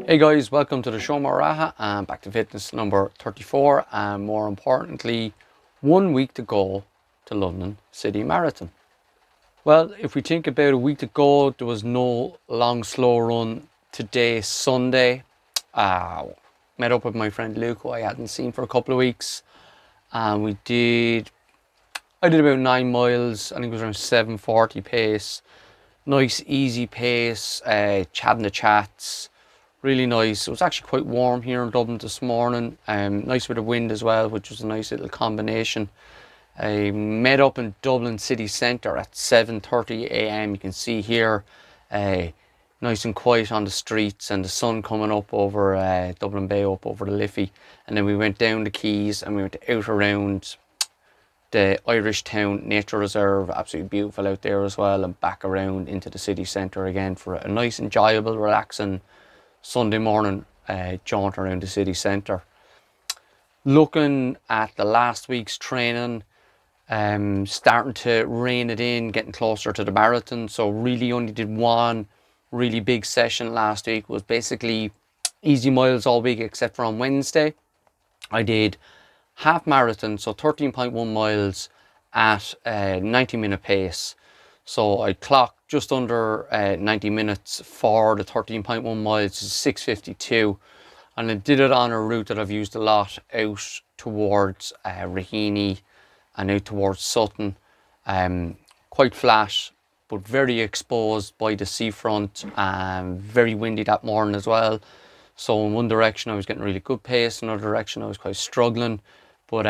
Hey guys, welcome to the show Maraha and back to fitness number 34, and more importantly, 1 week to go to London City Marathon. Well, if we think about a week to go, there was no long slow run today, Sunday. Met up with my friend Luke, who I hadn't seen for a couple of weeks, and I did about 9 miles. I think it was around 7:40 pace. Nice easy pace, chatting the chats. Really nice. It was actually quite warm here in Dublin this morning. Nice with the wind as well, which was a nice little combination. I met up in Dublin city centre at 7:30 a.m. You can see here, nice and quiet on the streets, and the sun coming up over Dublin Bay, up over the Liffey. And then we went down the quays and we went out around the Irish Town Nature Reserve. Absolutely beautiful out there as well, and back around into the city centre again for a nice, enjoyable, relaxing Sunday morning jaunt around the city centre. Looking at the last week's training, starting to rein it in, getting closer to the marathon. So really only did one really big session last week. It was basically easy miles all week except for on Wednesday. I did half marathon, so 13.1 miles at a 90-minute pace. So I clocked just under 90 minutes for the 13.1 miles, 6:52, and I did it on a route that I've used a lot out towards Raheny and out towards Sutton. Quite flat, but very exposed by the seafront, and very windy that morning as well. So in one direction I was getting really good pace, in another direction I was quite struggling, but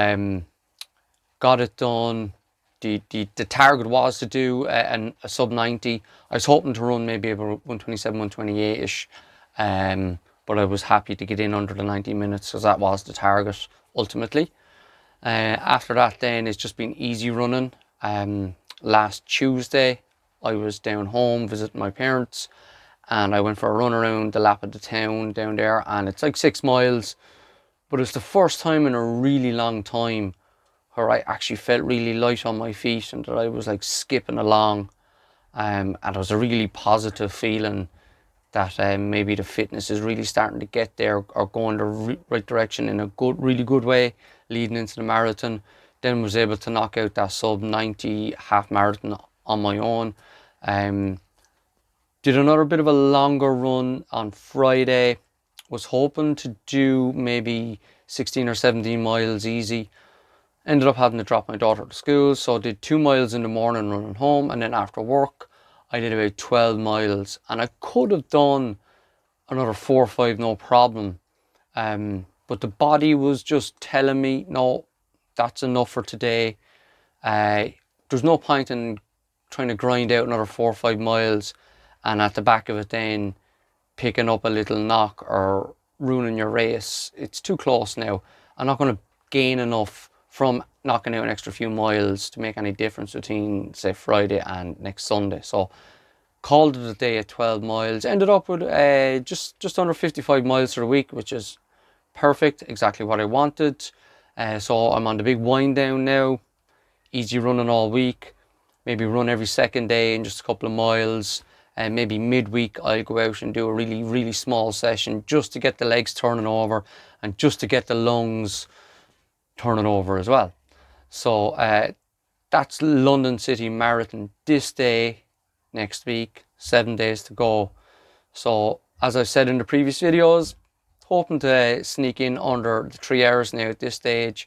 got it done. The target was to do a sub 90. I was hoping to run maybe about 127, 128-ish, but I was happy to get in under the 90 minutes because that was the target ultimately. After that then it's just been easy running. Last Tuesday I was down home visiting my parents, and I went for a run around the lap of the town down there, and it's like 6 miles, but it's the first time in a really long time where I actually felt really light on my feet and that I was like skipping along, and it was a really positive feeling that maybe the fitness is really starting to get there or go in the right direction in a really good way leading into the marathon. Then was able to knock out that sub 90 half marathon on my own. Did another bit of a longer run on Friday. Was hoping to do maybe 16 or 17 miles easy. Ended up having to drop my daughter to school, so I did 2 miles in the morning running home, and then after work I did about 12 miles, and I could have done another 4 or 5 no problem, but the body was just telling me no, that's enough for today. There's no point in trying to grind out another 4 or 5 miles and at the back of it then picking up a little knock or ruining your race. It's too close now. I'm not going to gain enough from knocking out an extra few miles to make any difference between, say, Friday and next Sunday. So called it a day at 12 miles. Ended up with just under 55 miles for the week, which is perfect, exactly what I wanted. So I'm on the big wind down now. Easy running all week. Maybe run every second day in just a couple of miles. And maybe midweek I'll go out and do a really, really small session just to get the legs turning over and just to get the lungs turning over as well. So that's London City Marathon this day, next week, 7 days to go. So as I've said in the previous videos, hoping to sneak in under the 3 hours now at this stage.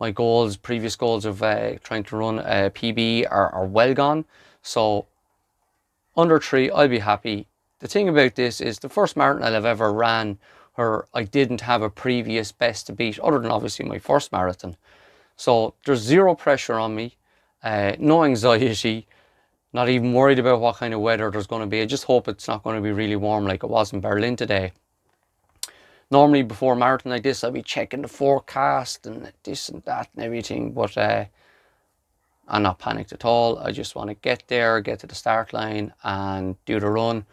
My previous goals of trying to run a PB are well gone. So under 3 I'll be happy. The thing about this is the first marathon I've ever ran where I didn't have a previous best to beat, other than obviously my first marathon. So there's zero pressure on me, no anxiety, not even worried about what kind of weather there's going to be. I just hope it's not going to be really warm like it was in Berlin today. Normally before a marathon like this I'll be checking the forecast and this and that and everything, but I'm not panicked at all. I just want to get there, get to the start line and do the run.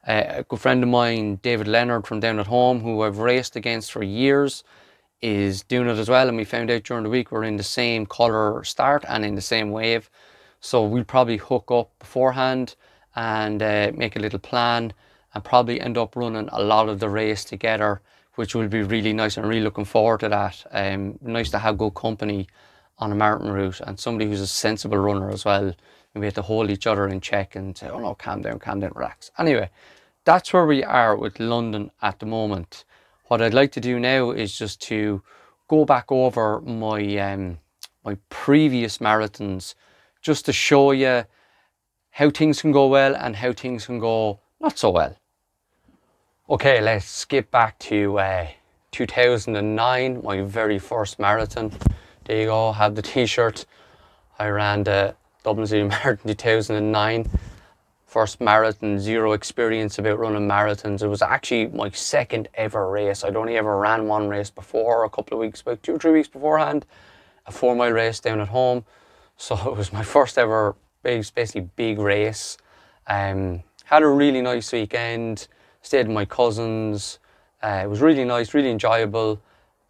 A good friend of mine, David Leonard from down at home, who I've raced against for years, is doing it as well, and we found out during the week we're in the same colour start and in the same wave, so we'll probably hook up beforehand and make a little plan and probably end up running a lot of the race together, which will be really nice. I'm really looking forward to that. Nice to have good company on a marathon route, and somebody who's a sensible runner as well. And we have to hold each other in check and say, oh no, calm down, relax. Anyway, that's where we are with London at the moment. What I'd like to do now is just to go back over my my previous marathons, just to show you how things can go well and how things can go not so well. Okay, let's skip back to 2009, my very first marathon. There you go, have the t-shirt. I ran the Dublin City Marathon 2009. First marathon, zero experience about running marathons. It was actually my second ever race. I'd only ever ran one race before, a couple of weeks, about 2 or 3 weeks beforehand, a 4-mile race down at home. So it was my first ever basically big race. Had a really nice weekend, stayed with my cousins. It was really nice, really enjoyable.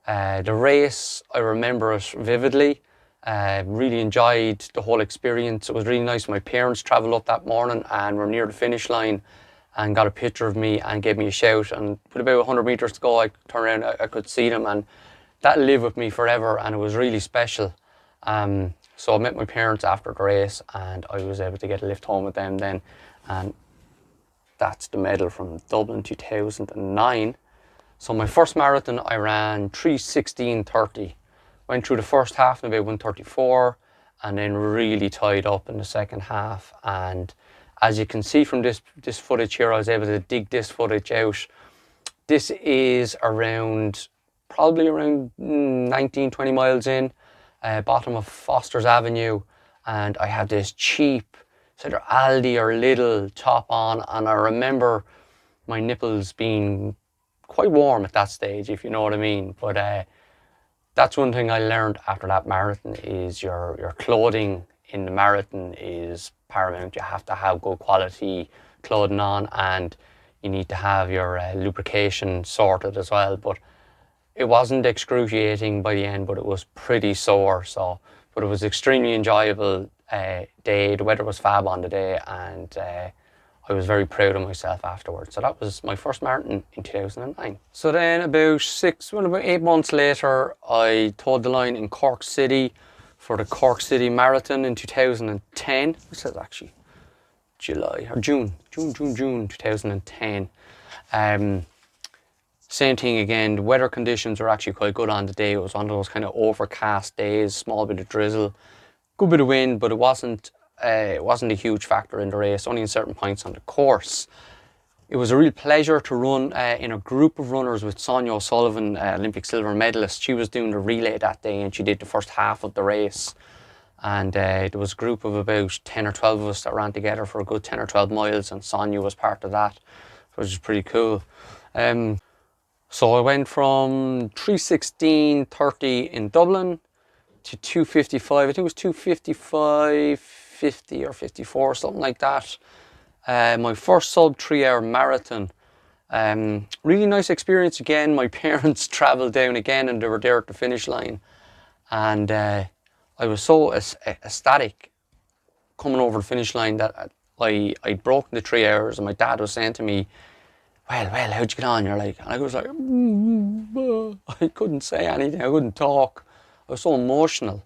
The race, I remember it vividly. Really enjoyed the whole experience. It was really nice. My parents travelled up that morning and were near the finish line and got a picture of me and gave me a shout. And with about 100 metres to go, I turned around, I could see them, and that lived with me forever, and it was really special. So I met my parents after the race, and I was able to get a lift home with them then. And that's the medal from Dublin 2009. So my first marathon, I ran 3:16:30. Went through the first half in about 1:34, and then really tied up in the second half. And as you can see from this footage here, I was able to dig this footage out. This is probably around 19, 20 miles in, bottom of Foster's Avenue. And I had this cheap, either Aldi or Lidl top on, and I remember my nipples being quite warm at that stage, if you know what I mean. But that's one thing I learned after that marathon, is your clothing in the marathon is paramount. You have to have good quality clothing on, and you need to have your lubrication sorted as well. But it wasn't excruciating by the end, but it was pretty sore. But it was extremely enjoyable day. The weather was fab on the day, and I was very proud of myself afterwards. So that was my first marathon in 2009. So then about 8 months later, I toed the line in Cork City for the Cork City Marathon in 2010. This is actually June 2010. Same thing again, the weather conditions were actually quite good on the day. It was one of those kind of overcast days, small bit of drizzle, good bit of wind, but it wasn't a huge factor in the race, only in certain points on the course. It was a real pleasure to run in a group of runners with Sonia O'Sullivan, Olympic silver medalist. She was doing the relay that day, and she did the first half of the race. And there was a group of about 10 or 12 of us that ran together for a good 10 or 12 miles, and Sonia was part of that, which was pretty cool. So I went from 3:16:30 in Dublin to 2:55. I think it was 2:55:50 or 54, something like that. My first sub 3-hour marathon. Really nice experience again. My parents travelled down again, and they were there at the finish line. And I was so ecstatic coming over the finish line that I'd broken the 3 hours, and my dad was saying to me, well, how'd you get on? And I was like, I couldn't say anything, I couldn't talk. I was so emotional.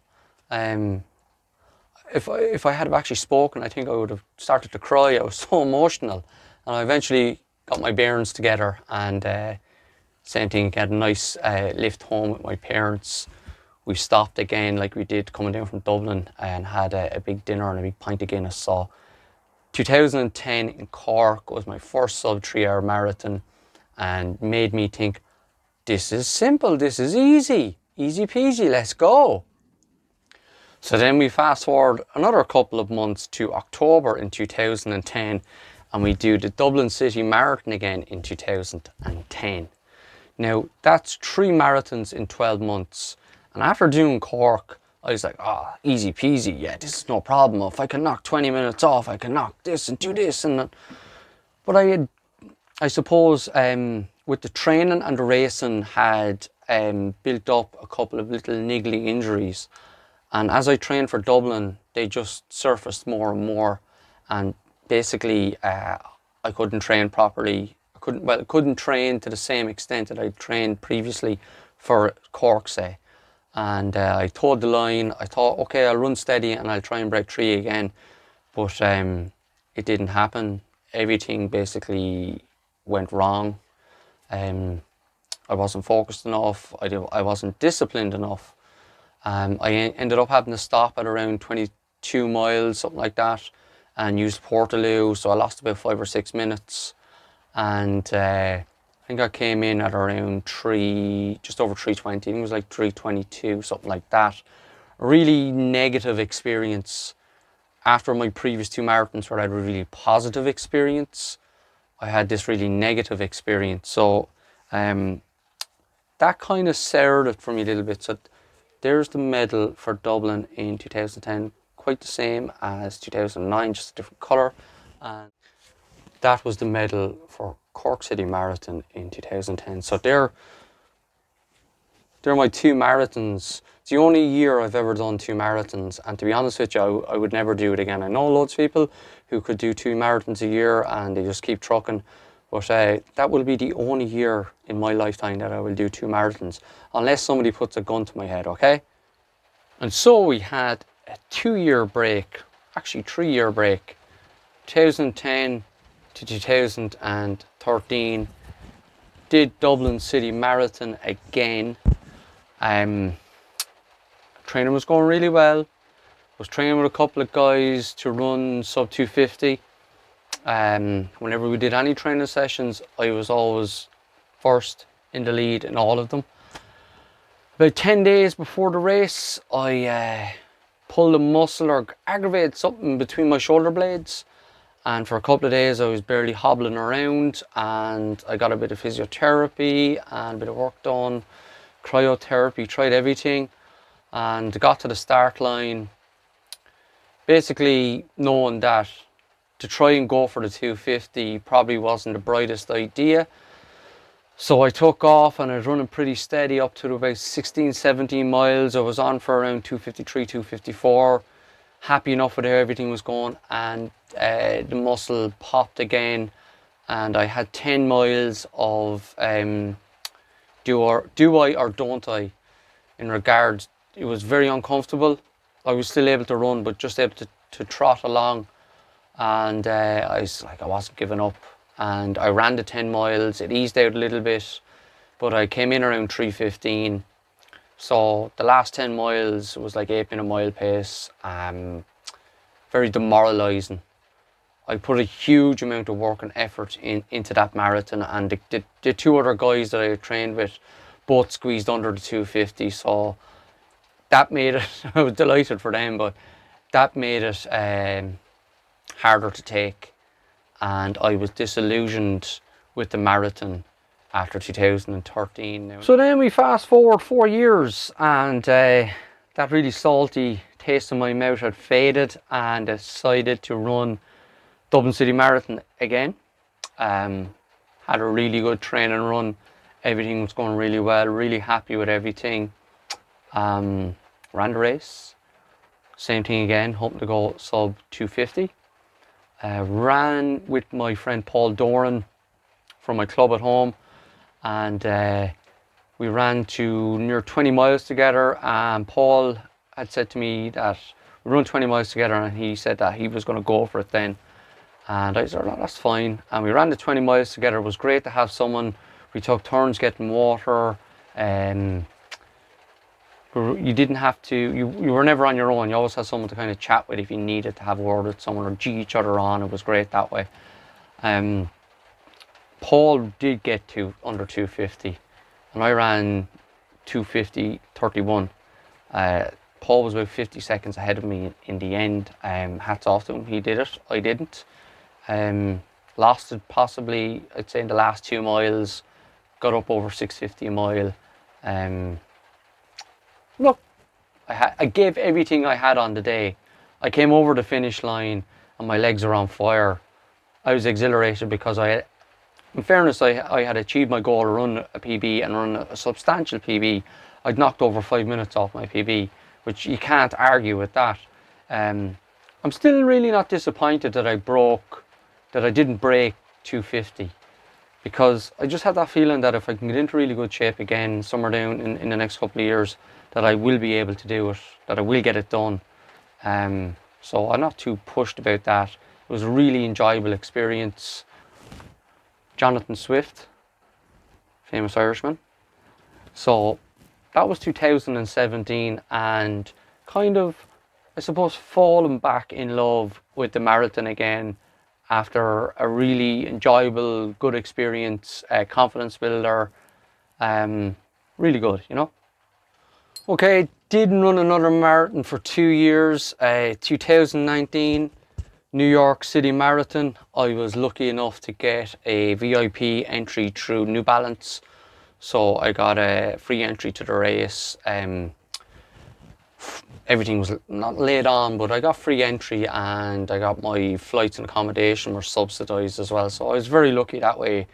If I had actually spoken, I think I would have started to cry. I was so emotional. And I eventually got my bearings together, and same thing, had a nice lift home with my parents. We stopped again like we did coming down from Dublin, and had a big dinner and a big pint of Guinness. So 2010 in Cork was my first sub 3-hour marathon, and made me think, this is simple, this is easy peasy, let's go. So then we fast forward another couple of months to October in 2010, and we do the Dublin City Marathon again in 2010. Now that's 3 marathons in 12 months, and after doing Cork, I was like, easy peasy, yeah, this is no problem. If I can knock 20 minutes off, I can knock this and do this and that. But I suppose with the training and the racing, had built up a couple of little niggly injuries. And as I trained for Dublin, they just surfaced more and more. And basically, I couldn't train properly. couldn't train to the same extent that I trained previously for Cork, say. And I towed the line. I thought, okay, I'll run steady and I'll try and break 3 again. But it didn't happen. Everything basically went wrong. I wasn't focused enough. I wasn't disciplined enough. I ended up having to stop at around 22 miles, something like that, and used Portaloo. So I lost about 5 or 6 minutes. And I think I came in at around just over 3:20. I think it was like 3:22, something like that. A really negative experience. After my previous 2 marathons where I had a really positive experience, I had this really negative experience. So that kind of soured it for me a little bit. So there's the medal for Dublin in 2010, quite the same as 2009, just a different colour. And that was the medal for Cork City Marathon in 2010. So they're my 2 marathons. It's the only year I've ever done 2 marathons, and to be honest with you, I would never do it again. I know loads of people who could do 2 marathons a year and they just keep trucking, but that will be the only year in my lifetime that I will do 2 marathons, unless somebody puts a gun to my head, okay? And so we had a 2-year break, actually 3-year break, 2010 to 2013, did Dublin City Marathon again. Training was going really well. I was training with a couple of guys to run sub 250. Whenever we did any training sessions, I was always first in the lead in all of them. About 10 days before the race, I pulled a muscle or aggravated something between my shoulder blades, and for a couple of days I was barely hobbling around, and I got a bit of physiotherapy and a bit of work done, cryotherapy, tried everything, and got to the start line basically knowing that to try and go for the 250 probably wasn't the brightest idea. So I took off and I was running pretty steady up to about 16, 17 miles. I was on for around 253, 254. Happy enough with how everything was going, and the muscle popped again, and I had 10 miles of do I or don't I in regards. It was very uncomfortable. I was still able to run, but just able to trot along, and I wasn't giving up, and I ran the 10 miles. It eased out a little bit, but I came in around 3:15. So the last 10 miles was like 8-minute mile pace. Very demoralising. I put a huge amount of work and effort into that marathon, and the 2 other guys that I trained with both squeezed under the 250. So that made it, I was delighted for them, but that made it harder to take, and I was disillusioned with the marathon after 2013 now. So then we fast forward 4 years, and that really salty taste in my mouth had faded, and I decided to run Dublin City Marathon again. Had a really good training run. Everything was going really well, really happy with everything. Ran the race, same thing again, hoping to go sub 250. Ran with my friend Paul Doran from my club at home, and we ran to near 20 miles together, and Paul had said to me that we run 20 miles together, and he said that he was going to go for it then, and I said, oh, that's fine. And we ran the 20 miles together. It was great to have someone. We took turns getting water, you didn't have to, you were never on your own. You always had someone to kind of chat with if you needed to have a word with someone, or G each other on. It was great that way. Paul did get to under 250, and I ran 250.31. Paul was about 50 seconds ahead of me in the end. Hats off to him, he did it, I didn't. Lost it possibly, I'd say, in the last 2 miles, got up over 650 a mile. Look, I gave everything I had on the day. I came over the finish line and my legs were on fire. I was exhilarated because in fairness, I had achieved my goal to run a PB and run a substantial PB. I'd knocked over 5 minutes off my PB, which you can't argue with that. I'm still really not disappointed that I didn't break 250. because I just had that feeling that if I can get into really good shape again somewhere down in the next couple of years, that I will be able to do it, that I will get it done. So I'm not too pushed about that. It was a really enjoyable experience. Jonathan Swift, famous Irishman. So that was 2017, and kind of, I suppose, fallen back in love with the marathon again after a really enjoyable, good experience, confidence builder, really good, you know. Okay, didn't run another marathon for 2 years. 2019 New York City Marathon. I was lucky enough to get a VIP entry through New Balance, so I got a free entry to the race. Everything was not laid on, but I got free entry, and I got my flights and accommodation were subsidised as well. So I was very lucky that way,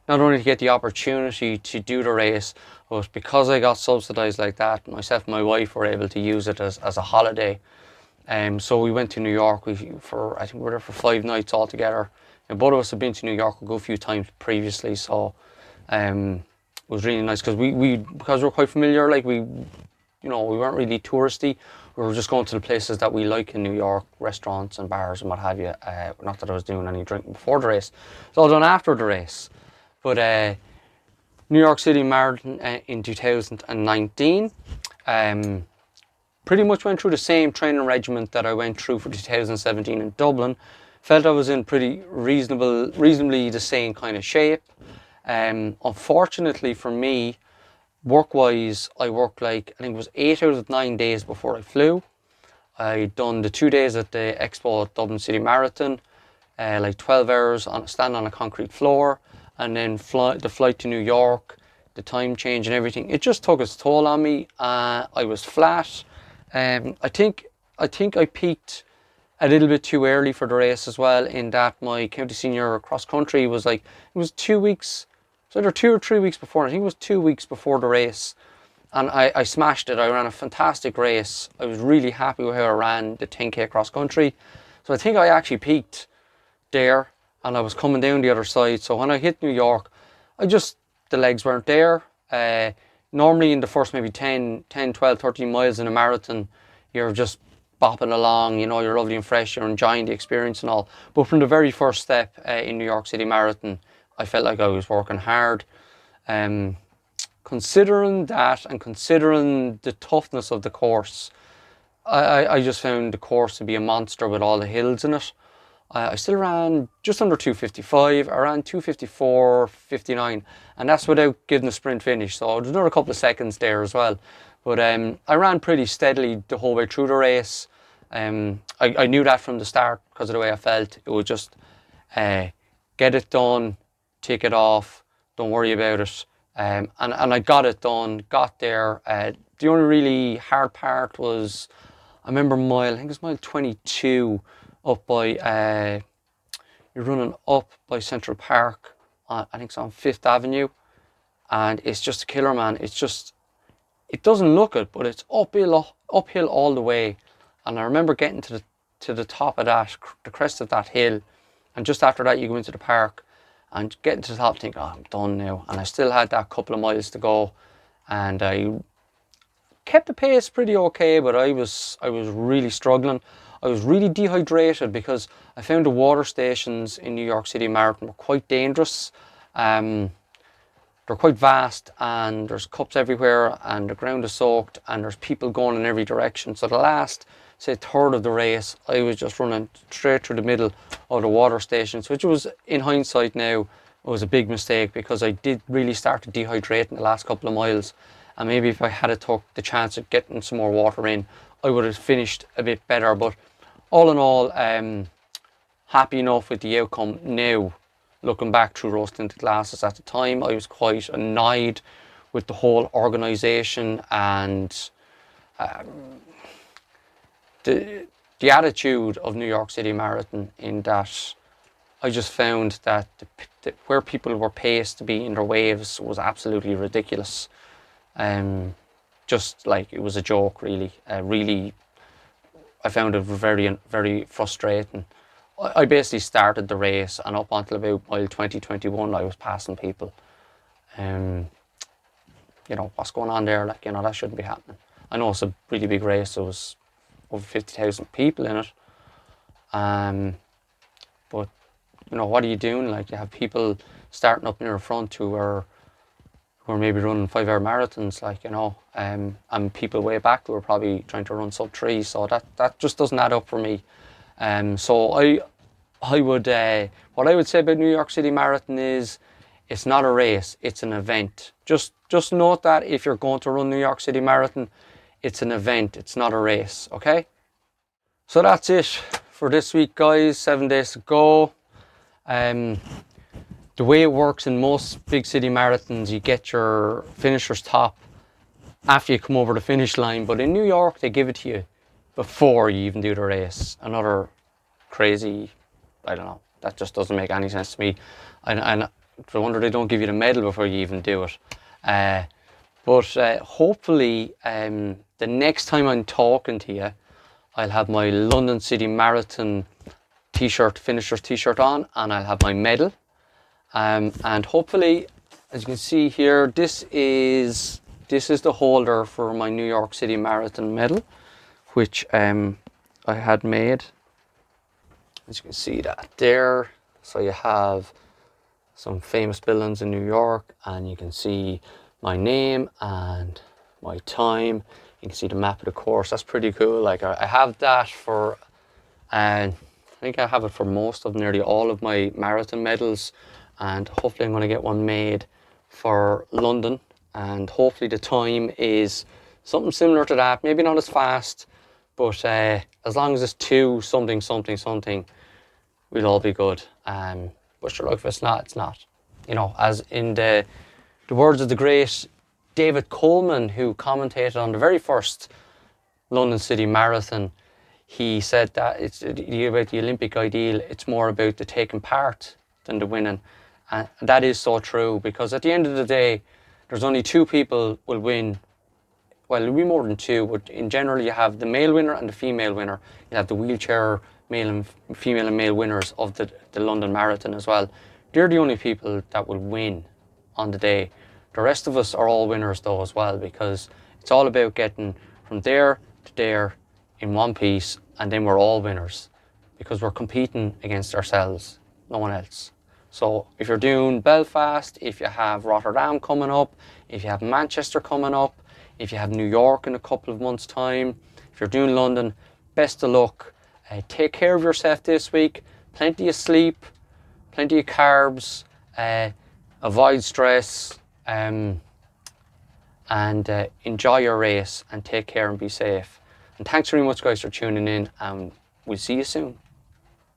not only to get the opportunity to do the race, but because I got subsidised like that, myself and my wife were able to use it as a holiday. So we went to New York. I think we were there for 5 nights altogether. And both of us have been to New York a good few times previously, so it was really nice because because we're quite familiar. Like we weren't really touristy. We were just going to the places that we like in New York, restaurants and bars and what have you. Not that I was doing any drinking before the race. It's all done after the race. But New York City Marathon in 2019. Pretty much went through the same training regimen that I went through for 2017 in Dublin. Felt I was in reasonably the same kind of shape. Unfortunately for me, work-wise, I worked I think it was 8 out of 9 days before I flew. I'd done the 2 days at the Expo at Dublin City Marathon, 12 hours standing on a concrete floor, and then the flight to New York, the time change and everything. It just took its toll on me. I was flat. I think I peaked a little bit too early for the race as well, in that my county senior cross country was it was 2 weeks, so either 2 or 3 weeks before. I think it was 2 weeks before the race, and I smashed it. I ran a fantastic race. I was really happy with how I ran the 10k cross country. So I think I actually peaked there, and I was coming down the other side. So when I hit New York, the legs weren't there. Normally in the first maybe 10, 12, 13 miles in a marathon, you're just bopping along, you're lovely and fresh, you're enjoying the experience and all. But from the very first step in New York City Marathon, I felt like I was working hard. Considering that, and considering the toughness of the course, I just found the course to be a monster with all the hills in it. I still ran just under 2:55. I ran 2:54.59, and that's without getting the sprint finish. So there's another couple of seconds there as well. But I ran pretty steadily the whole way through the race. I knew that from the start because of the way I felt. It was just get it done, tick it off, don't worry about it. And I got it done, got there. The only really hard part was, I remember I think it was mile 22, up by, you're running up by Central Park, I think it's on 5th Avenue, and it's just a killer, man. It doesn't look it, but it's uphill all the way. And I remember getting to the top of that, the crest of that hill, and just after that you go into the park, and getting to the top, think, oh, I'm done now. And I still had that couple of miles to go, and I kept the pace pretty okay, but I was really struggling. I was really dehydrated because I found the water stations in New York City Marathon were quite dangerous. They're quite vast, and there's cups everywhere, and the ground is soaked, and there's people going in every direction. So the last, say, third of the race, I was just running straight through the middle of the water stations, which was, in hindsight now, was a big mistake, because I did really start to dehydrate in the last couple of miles. And maybe if I had took the chance of getting some more water in, I would have finished a bit better. But all in all, happy enough with the outcome now. Looking back through rose-tinted glasses, at the time I was quite annoyed with the whole organisation and the attitude of New York City Marathon, in that I just found that where people were paced to be in their waves was absolutely ridiculous. Just like it was a joke, really. I found it very, very frustrating. I basically started the race, and up until about mile 2021 I was passing people. You know, what's going on there? Like, you know, that shouldn't be happening. I know it's a really big race. There was over 50,000 people in it. But, you know, what are you doing? Like, you have people starting up near the front who are maybe running 5-hour marathons, like, you know, and people way back who are probably trying to run sub 3. So that just doesn't add up for me. So I would, what I would say about New York City Marathon is, it's not a race, it's an event. Just note that if you're going to run New York City Marathon, it's an event, it's not a race, okay? So that's it for this week, guys. 7 days to go. The way it works in most big city marathons, you get your finisher's top after you come over the finish line, but in New York they give it to you before you even do the race. Another crazy, I don't know, that just doesn't make any sense to me. And no wonder they don't give you the medal before you even do it. But hopefully the next time I'm talking to you, I'll have my London City Marathon t-shirt, finisher's t-shirt on, and I'll have my medal. And hopefully, as you can see here, this is the holder for my New York City Marathon medal, which I had made. As you can see that there. So you have some famous buildings in New York, and you can see my name and my time. You can see the map of the course. That's pretty cool. Like, I have that for, I think I have it for most of nearly all of my marathon medals, and hopefully I'm going to get one made for London, and hopefully the time is something similar to that. Maybe not as fast, but as long as it's 2 something something something, we'll all be good. But sure, look, if it's not, it's not. You know, as in the words of the great David Coleman, who commentated on the very first London City Marathon, he said that it's about the Olympic ideal. It's more about the taking part than the winning. And that is so true, because at the end of the day, there's only 2 people will win. Well, it'll be more than 2, but in general, you have the male winner and the female winner. You have the wheelchair male and female and male winners of the London Marathon as well. They're the only people that will win on the day. The rest of us are all winners though as well, because it's all about getting from there to there in one piece, and then we're all winners because we're competing against ourselves, no one else. So if you're doing Belfast, if you have Rotterdam coming up, if you have Manchester coming up, if you have New York in a couple of months' time, if you're doing London, best of luck. Take care of yourself this week. Plenty of sleep, plenty of carbs, avoid stress, and enjoy your race, and take care and be safe. And thanks very much, guys, for tuning in, and we'll see you soon.